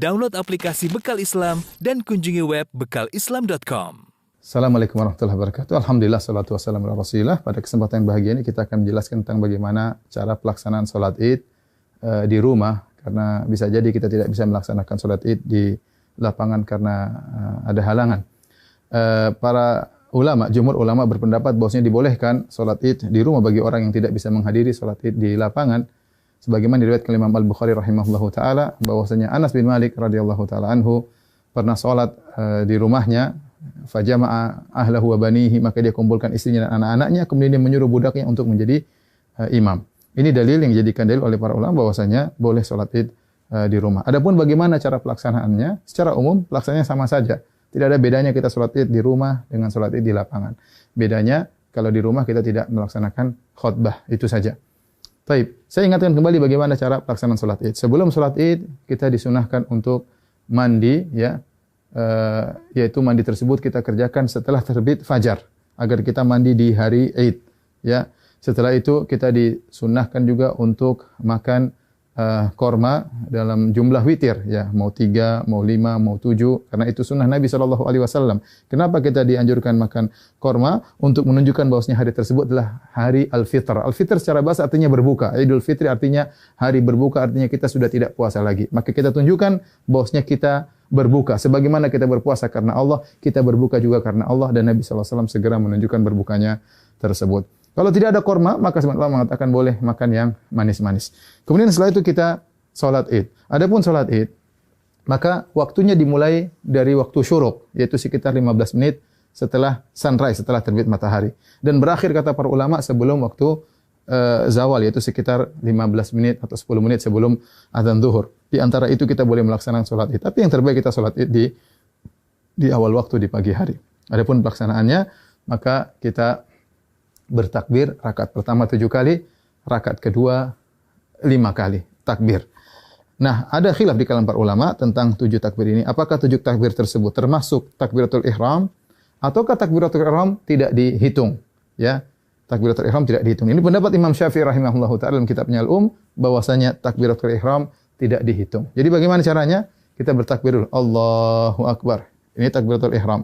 Download aplikasi Bekal Islam dan kunjungi web bekalislam.com. Assalamualaikum warahmatullahi wabarakatuh. Alhamdulillah, salatu wassalamu ala rasulillah. Pada kesempatan yang bahagia ini kita akan menjelaskan tentang bagaimana cara pelaksanaan sholat id di rumah. Karena bisa jadi kita tidak bisa melaksanakan sholat id di lapangan karena ada halangan. Para ulama, jumhur ulama berpendapat bahwasanya dibolehkan sholat id di rumah bagi orang yang tidak bisa menghadiri sholat id di lapangan. Sebagaimana diriwayatkan Imam Al-Bukhari rahimahullahu taala bahwasanya Anas bin Malik radhiyallahu taala anhu pernah salat di rumahnya, fajama'a ahlahu wa banihi, maka dia kumpulkan istrinya dan anak-anaknya, kemudian dia menyuruh budaknya untuk menjadi imam. Ini dalil yang dijadikan dalil oleh para ulama bahwasanya boleh salat Id di rumah. Adapun bagaimana cara pelaksanaannya? Secara umum pelaksanaannya sama saja. Tidak ada bedanya kita salat Id di rumah dengan salat Id di lapangan. Bedanya kalau di rumah kita tidak melaksanakan khutbah, itu saja. Baik, saya ingatkan kembali bagaimana cara pelaksanaan sholat id. Sebelum sholat id, kita disunahkan untuk mandi, ya, yaitu mandi tersebut kita kerjakan setelah terbit fajar, agar kita mandi di hari id. Ya, setelah itu kita disunahkan juga untuk makan korma dalam jumlah witir, ya, mau 3, mau 5, mau 7, karena itu sunnah Nabi SAW. Kenapa kita dianjurkan makan korma? Untuk menunjukkan bahwasanya hari tersebut adalah hari Al-Fitr. Al-Fitr secara bahasa artinya berbuka. Idul Fitri artinya hari berbuka, artinya kita sudah tidak puasa lagi. Maka kita tunjukkan bahwasanya kita berbuka. Sebagaimana kita berpuasa karena Allah, kita berbuka juga karena Allah, dan Nabi SAW segera menunjukkan berbukanya tersebut. Kalau tidak ada korma, maka sebenarnya Allah mengatakan boleh makan yang manis-manis. Kemudian setelah itu kita sholat id. Adapun sholat id, maka waktunya dimulai dari waktu syuruk, yaitu sekitar 15 menit setelah sunrise, setelah terbit matahari. Dan berakhir kata para ulama sebelum waktu zawal, yaitu sekitar 15 menit atau 10 menit sebelum adzan zuhur. Di antara itu kita boleh melaksanakan sholat id. Tapi yang terbaik kita sholat id di awal waktu, di pagi hari. Adapun pelaksanaannya, maka kita bertakbir rakaat pertama 7 kali, rakaat kedua 5 kali takbir. Nah, ada khilaf di kalangan para ulama tentang 7 takbir ini. Apakah 7 takbir tersebut termasuk takbiratul ihram ataukah takbiratul ihram tidak dihitung? Ya, takbiratul ihram tidak dihitung. Ini pendapat Imam Syafi'i rahimahullahu taala dalam kitabnya Al-Um, bahwasanya takbiratul ihram tidak dihitung. Jadi bagaimana caranya? Kita bertakbir dulu, Allahu Akbar. Ini takbiratul ihram.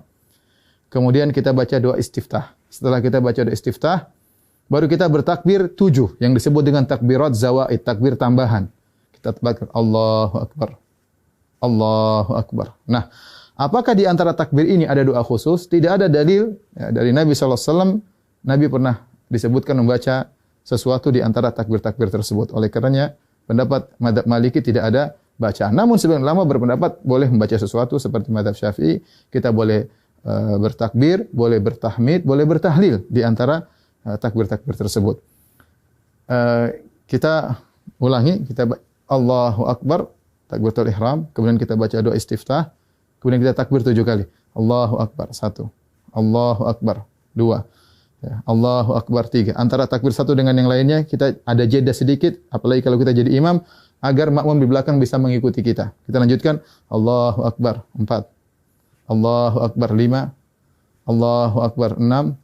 Kemudian kita baca doa istiftah. Setelah kita baca doa istiftah, baru kita bertakbir 7 yang disebut dengan takbirat zawaid, takbir tambahan. Kita takbir Allahu Akbar. Allahu Akbar. Nah, apakah di antara takbir ini ada doa khusus? Tidak ada dalil ya, dari Nabi SAW. Nabi pernah disebutkan membaca sesuatu di antara takbir-takbir tersebut. Oleh karenanya, pendapat mazhab Maliki tidak ada bacaan. Namun sebagian ulama berpendapat boleh membaca sesuatu seperti mazhab Syafi'i. Kita boleh bertakbir, boleh bertahmid, boleh bertahlil di antara takbir-takbir tersebut. Kita ulangi, kita Allahu Akbar, takbiratul ihram, kemudian kita baca doa istiftah, kemudian kita takbir 7 kali. Allahu Akbar 1, Allahu Akbar 2, ya, Allahu Akbar 3. Antara takbir satu dengan yang lainnya kita ada jeda sedikit, apalagi kalau kita jadi imam, agar makmum di belakang bisa mengikuti kita. Kita lanjutkan Allahu Akbar 4, Allahu Akbar 5, Allahu Akbar 6,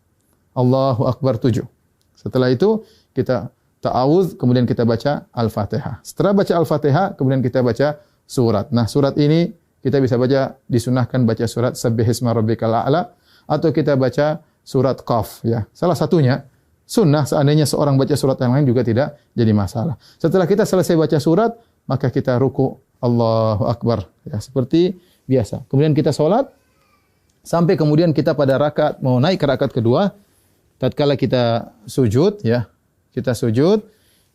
Allahu Akbar 7. Setelah itu kita ta'awudz, kemudian kita baca Al-Fatihah. Setelah baca Al-Fatihah, kemudian kita baca surat. Nah, surat ini kita bisa baca, disunahkan baca surat Sabbihisma Rabbikal A'la, atau kita baca surat Qaf, ya. Salah satunya sunnah, seandainya seorang baca surat yang lain juga tidak jadi masalah. Setelah kita selesai baca surat, maka kita ruku, Allahu Akbar, ya, seperti biasa. Kemudian kita sholat, sampai kemudian kita pada rakaat, mau naik ke rakaat kedua, tatkala kita sujud, ya, kita sujud,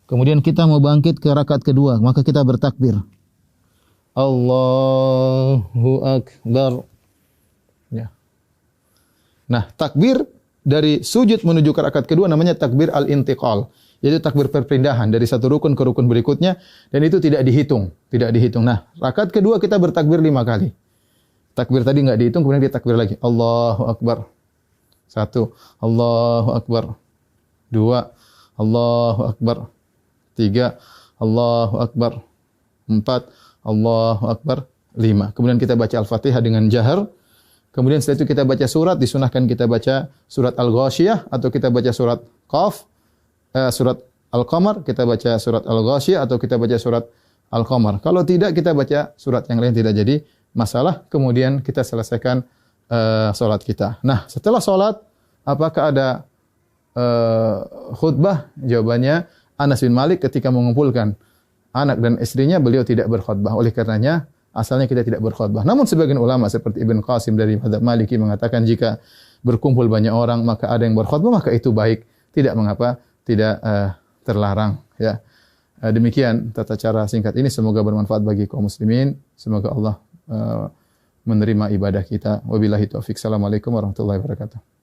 kemudian kita mau bangkit ke rakaat kedua, maka kita bertakbir. Allahu Akbar. Ya. Nah, takbir dari sujud menuju ke rakaat kedua namanya takbir al-intiqal. Yaitu takbir perpindahan dari satu rukun ke rukun berikutnya, dan itu tidak dihitung, tidak dihitung. Nah, rakaat kedua kita bertakbir 5 kali. Takbir tadi enggak dihitung, kemudian kita takbir lagi. Allahu Akbar. 1, Allahu Akbar. 2, Allahu Akbar. 3, Allahu Akbar. 4, Allahu Akbar. 5. Kemudian kita baca Al-Fatihah dengan jahar. Kemudian setelah itu kita baca surat, disunahkan kita baca surat Al-Ghasyiyah atau kita baca surat Qaf, surat Al-Qamar, kita baca surat Al-Ghasyiyah atau kita baca surat Al-Qamar. Kalau tidak kita baca surat yang lain tidak jadi masalah. Kemudian kita selesaikan salat kita. Nah, setelah salat apakah ada khutbah? Jawabannya Anas bin Malik ketika mengumpulkan anak dan istrinya beliau tidak berkhutbah. Oleh karenanya asalnya kita tidak berkhutbah. Namun sebagian ulama seperti Ibn Qasim dari mazhab Maliki mengatakan jika berkumpul banyak orang maka ada yang berkhutbah maka itu baik. Tidak mengapa, tidak terlarang ya. Demikian tata cara singkat ini, semoga bermanfaat bagi kaum muslimin. Semoga Allah menerima ibadah kita. Wabillahi taufik. Assalamualaikum warahmatullahi wabarakatuh.